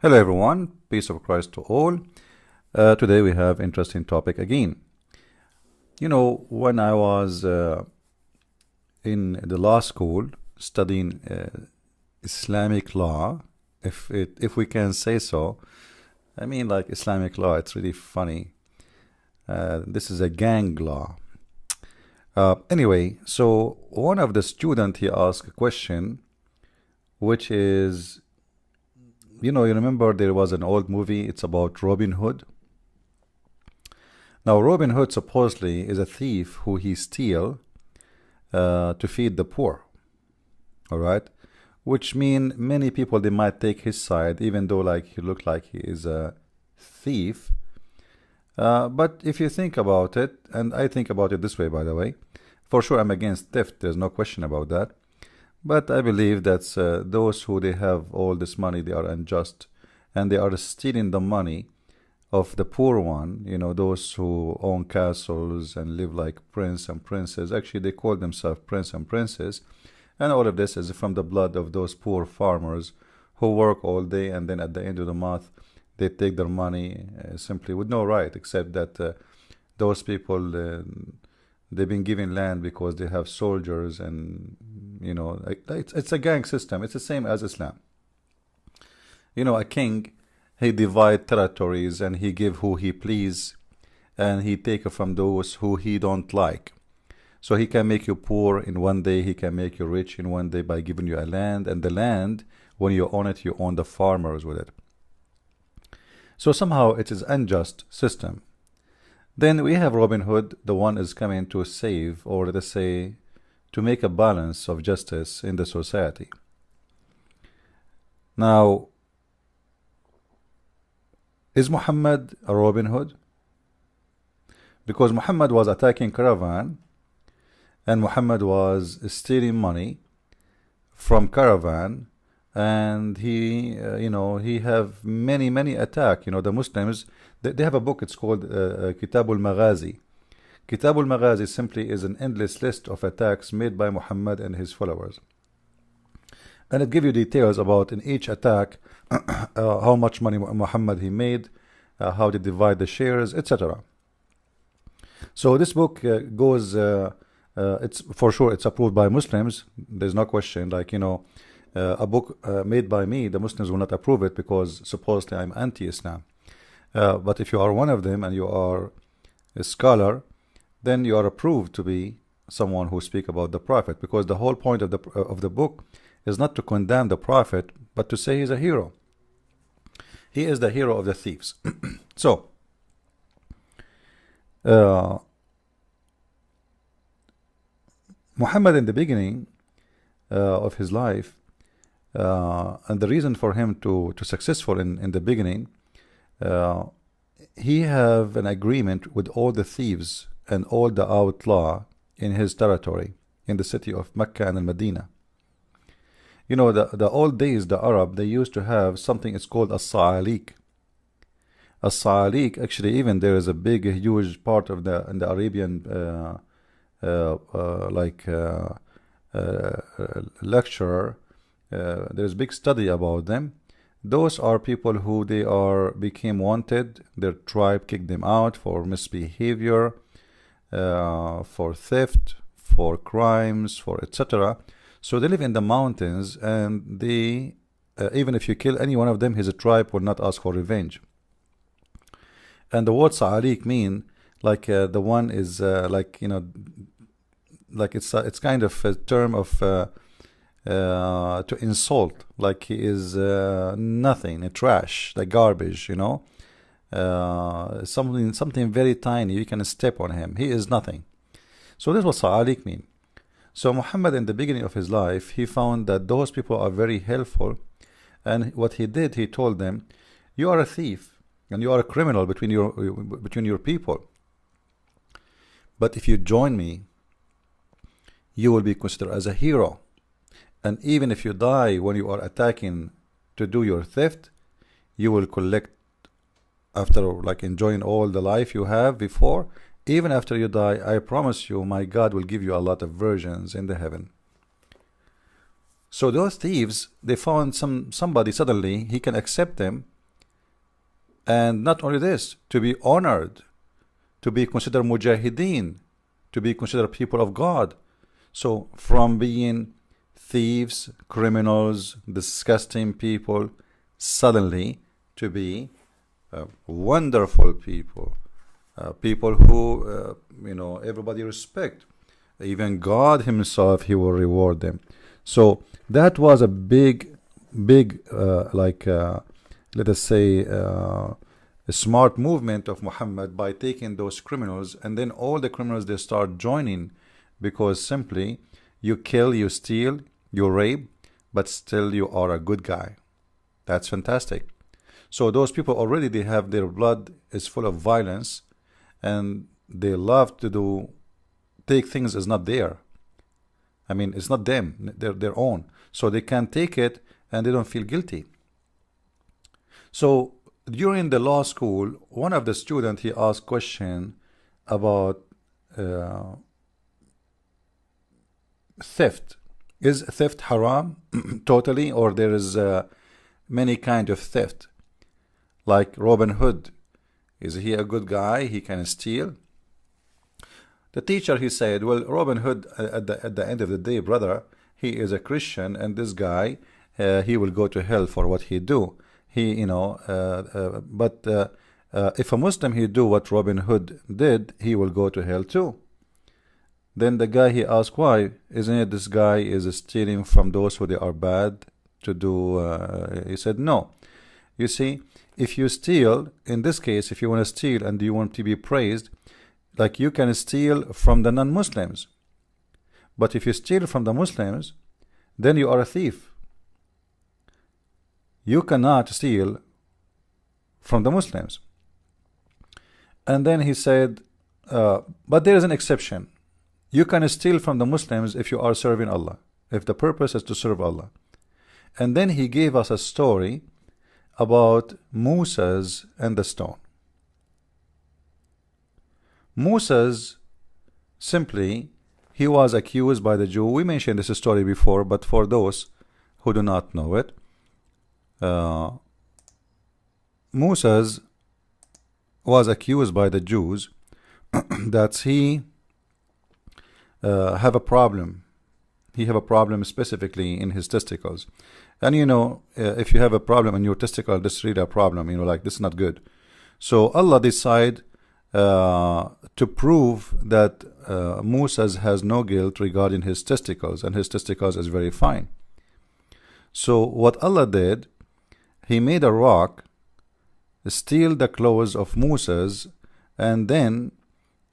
Hello everyone, peace of Christ to all. Today we have interesting topic again. You know, when I was in the law school studying Islamic law, if we can say so, I mean like Islamic law, it's really funny. This is a gang law. Anyway, so one of the students, he asked a question, which is, you remember there was an old movie, it's about Robin Hood. Now, Robin Hood supposedly is a thief who he steal to feed the poor. All right? Which mean many people, they might take his side, even though like he looked like he is a thief. But if you think about it, and I think about it this way, by the way, for sure I'm against theft, there's no question about that. But I believe that those who they have all this money, they are unjust, and they are stealing the money of the poor one. You know, those who own castles and live like prince and princess. Actually, they call themselves prince and princess, and all of this is from the blood of those poor farmers who work all day, and then at the end of the month, they take their money simply with no right, except that those people. They've been given land because they have soldiers, and it's a gang system. It's the same as Islam. A king, he divide territories and he give who he please, and he take from those who he don't like. So he can make you poor in one day, he can make you rich in one day by giving you a land, and the land, when you own it, you own the farmers with it. So somehow it is unjust system. Then we have Robin Hood, the one is coming to save, or let's say, to make a balance of justice in the society. Now, is Muhammad a Robin Hood? Because Muhammad was attacking caravan, and Muhammad was stealing money from caravan, and he have many attack. The Muslims, they have a book, it's called Kitab al-Maghazi. Kitab al-Maghazi simply is an endless list of attacks made by Muhammad and his followers, and it gives you details about in each attack how much money Muhammad he made, how they divide the shares, etc. So this book goes, it's for sure it's approved by Muslims, there's no question. Like, a book made by me, the Muslims will not approve it because supposedly I'm anti-Islam. But if you are one of them and you are a scholar, then you are approved to be someone who speak about the Prophet, because the whole point of the book is not to condemn the Prophet, but to say he's a hero. He is the hero of the thieves. So, Muhammad in the beginning of his life, and the reason for him to successful in the beginning, he have an agreement with all the thieves and all the outlaw in his territory, in the city of Mecca and Medina. The old days, the Arab, they used to have something, it's called a sa'alik. A sa'alik, actually, even there is a huge part of in the Arabian lecture. There's big study about them. Those are people who they became wanted. Their tribe kicked them out for misbehavior, for theft, for crimes, for etc. So they live in the mountains, and they even if you kill any one of them, his tribe will not ask for revenge. And the word sa'alik mean like the one is like it's kind of a term of to insult, like he is nothing, a trash, like garbage, something very tiny, you can step on him, he is nothing. So this is what sa'alik mean. So Muhammad in the beginning of his life, he found that those people are very helpful, and what he did, he told them, you are a thief and you are a criminal between your people, but if you join me, you will be considered as a hero. And even if you die when you are attacking to do your theft, you will collect after like enjoying all the life you have before. Even after you die, I promise you, my God will give you a lot of virgins in the heaven. So those thieves, they found somebody suddenly, he can accept them, and not only this, to be honored, to be considered mujahideen, to be considered people of God. So from being thieves, criminals, disgusting people, suddenly to be wonderful people, people who everybody respect. Even God himself, he will reward them. So that was a big let us say a smart movement of Muhammad by taking those criminals, and then all the criminals, they start joining, because simply you kill, you steal, you rape, but still you are a good guy. That's fantastic. So those people already, they have, their blood is full of violence, and they love to take things as not there. I mean, it's not them, they're their own. So they can take it and they don't feel guilty. So during the law school, one of the students, he asked question about theft. Is theft haram totally, or there is many kind of theft? Like Robin Hood, is he a good guy? He can steal. The teacher, he said, well, Robin Hood, at the end of the day, brother, he is a Christian, and this guy, he will go to hell for what he do. He, but if a Muslim, he do what Robin Hood did, he will go to hell too. Then the guy, he asked, why? Isn't it this guy is stealing from those who they are bad to do? He said, no. You see, if you steal, in this case, if you want to steal and you want to be praised, like you can steal from the non-Muslims. But if you steal from the Muslims, then you are a thief. You cannot steal from the Muslims. And then he said, but there is an exception. You can steal from the Muslims if you are serving Allah, if the purpose is to serve Allah. And then he gave us a story about Moses and the stone. Moses, simply, he was accused by the Jew. We mentioned this story before, but for those who do not know it, Moses was accused by the Jews that he have a problem. He have a problem specifically in his testicles. And if you have a problem in your testicle, this is really a problem, like this is not good. So Allah decided to prove that Moses has no guilt regarding his testicles, and his testicles is very fine. So what Allah did, he made a rock steal the clothes of Moses, and then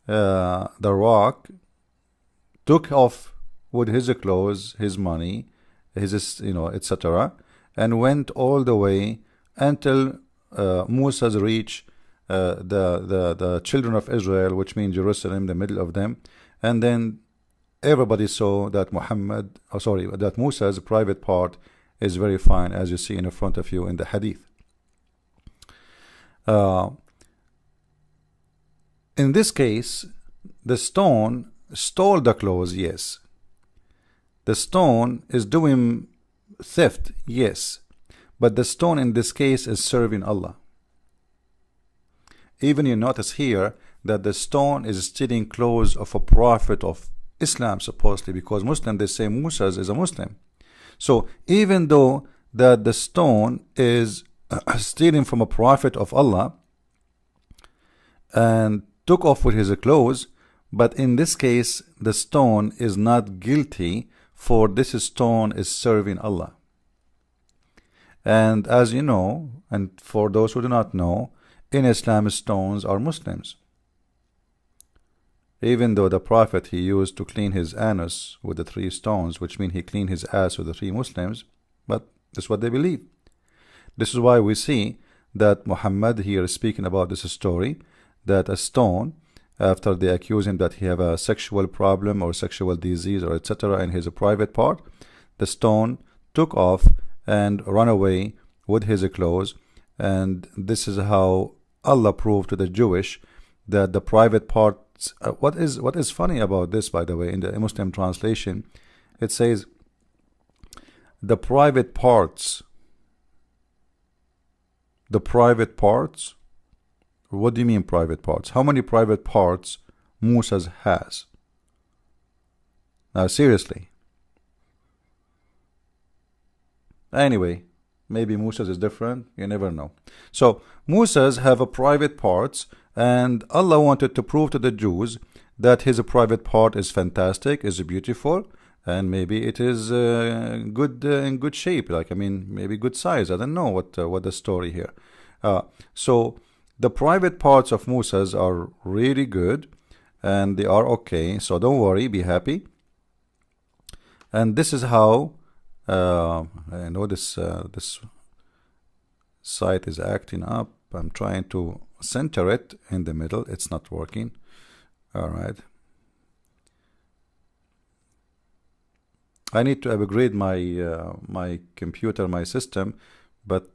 the rock took off with his clothes, his money, his etc., and went all the way until Moses reached the children of Israel, which means Jerusalem, the middle of them. And then everybody saw that that Moses' private part is very fine, as you see in front of you in the hadith. In this case, the stone stole the clothes, yes. The stone is doing theft, yes. But the stone in this case is serving Allah. Even you notice here that the stone is stealing clothes of a prophet of Islam, supposedly, because Muslim, they say Moses is a Muslim. So even though that the stone is stealing from a prophet of Allah and took off with his clothes, but in this case the stone is not guilty, for this stone is serving Allah. And as you know, and for those who do not know, in Islam stones are Muslims. Even though the prophet, he used to clean his anus with the 3 stones, which means he cleaned his ass with the 3 Muslims, but this is what they believe. This is why we see that Muhammad here is speaking about this story, that a stone, after they accuse him that he have a sexual problem or sexual disease or etc. in his private part, the stone took off and ran away with his clothes. And this is how Allah proved to the Jewish that the private parts, what is funny about this, by the way, in the Muslim translation, it says the private parts. The private parts? What do you mean private parts? How many private parts Musa has? Now seriously. Anyway, maybe Musa's is different. You never know. So Musa's have a private parts, and Allah wanted to prove to the Jews that his private part is fantastic, is beautiful, and maybe it is good in good shape. Like, I mean, maybe good size. I don't know what the story here. So the private parts of Musa's are really good, and they are okay. So don't worry, be happy. And this is how I know this site is acting up. I'm trying to center it in the middle. It's not working. All right. I need to upgrade my my computer, my system, but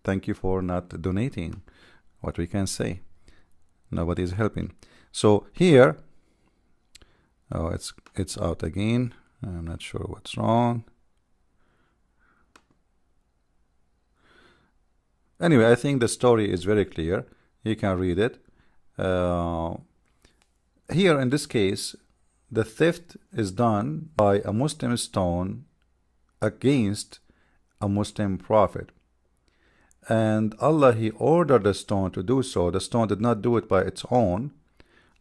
thank you for not donating. What we can say, nobody is helping. So here, oh, it's out again. I'm not sure what's wrong. Anyway, I think the story is very clear. You can read it. Here in this case, the theft is done by a Muslim stone against a Muslim prophet. And Allah, He ordered the stone to do so. The stone did not do it by its own.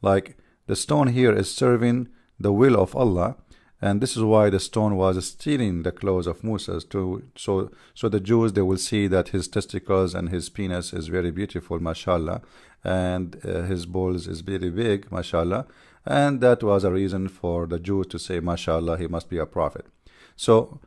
Like, the stone here is serving the will of Allah. And this is why the stone was stealing the clothes of Musa. So the Jews, they will see that his testicles and his penis is very beautiful, mashallah. And his balls is very big, mashallah. And that was a reason for the Jews to say, mashallah, he must be a prophet. So,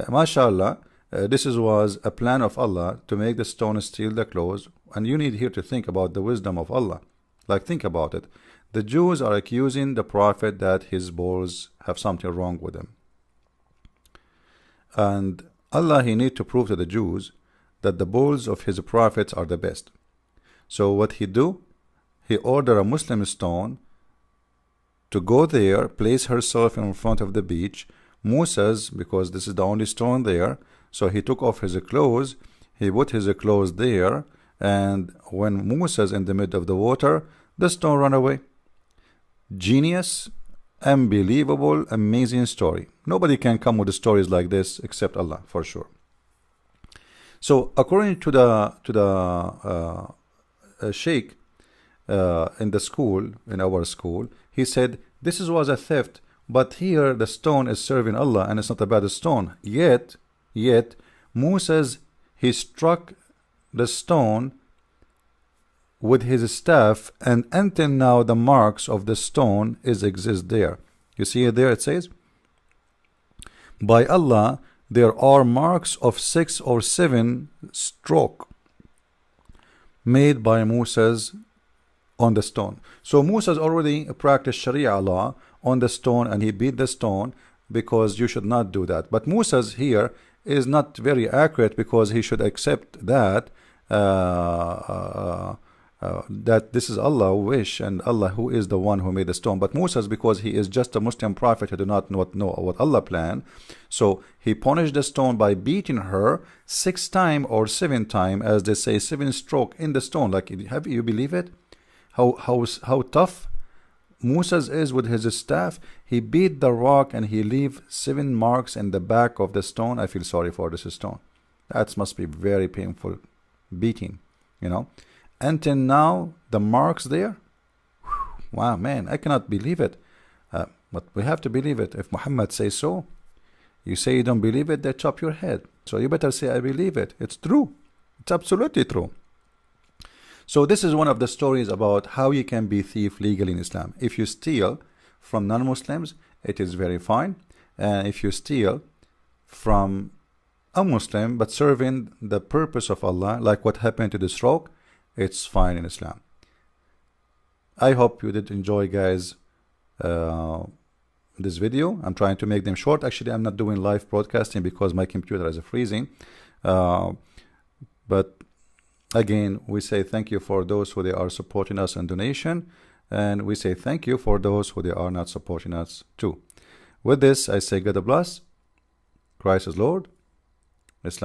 mashallah, this was a plan of Allah to make the stone steal the clothes. And you need here to think about the wisdom of Allah. Like, think about it. The Jews are accusing the prophet that his balls have something wrong with them. And Allah, He need to prove to the Jews that the balls of his prophets are the best. So what He do? He ordered a Muslim stone to go there, place herself in front of the beach. Musa's, because this is the only stone there, so he took off his clothes, he put his clothes there, and when Musa's in the middle of the water, the stone ran away. Genius, unbelievable, amazing story. Nobody can come with stories like this except Allah, for sure. So according to the sheikh in the school, in our school, he said this was a theft, but here the stone is serving Allah and it's not a bad stone. Yet Musa's, he struck the stone with his staff, and until now the marks of the stone exist there. You see it there, it says, by Allah, there are marks of 6 or 7 stroke made by Musa's on the stone. So Musa's already practiced Sharia law on the stone, and he beat the stone because you should not do that. But Musa's here is not very accurate, because he should accept that that this is Allah's wish, and Allah who is the one who made the stone. But Musa's, because he is just a Muslim prophet who do not know what Allah planned, so he punished the stone by beating her 6 times or 7 times, as they say, 7 stroke in the stone. Like, have you believe it? How tough Musa's is with his staff. He beat the rock and he leave 7 marks in the back of the stone. I feel sorry for this stone. That must be very painful beating, you know. Until now, the marks there. Wow, man, I cannot believe it. But we have to believe it. If Muhammad says so, you say you don't believe it, they chop your head. So you better say, I believe it. It's true. It's absolutely true. So this is one of the stories about how you can be thief legally in Islam. If you steal from non-Muslims, it is very fine. And if you steal from a Muslim but serving the purpose of Allah, like what happened to this rock, it's fine in Islam. I hope you did enjoy, guys, this video. I'm trying to make them short. Actually, I'm not doing live broadcasting because my computer is freezing. But again, we say thank you for those who they are supporting us in donation, and we say thank you for those who they are not supporting us too. With this, I say God bless. Christ is Lord.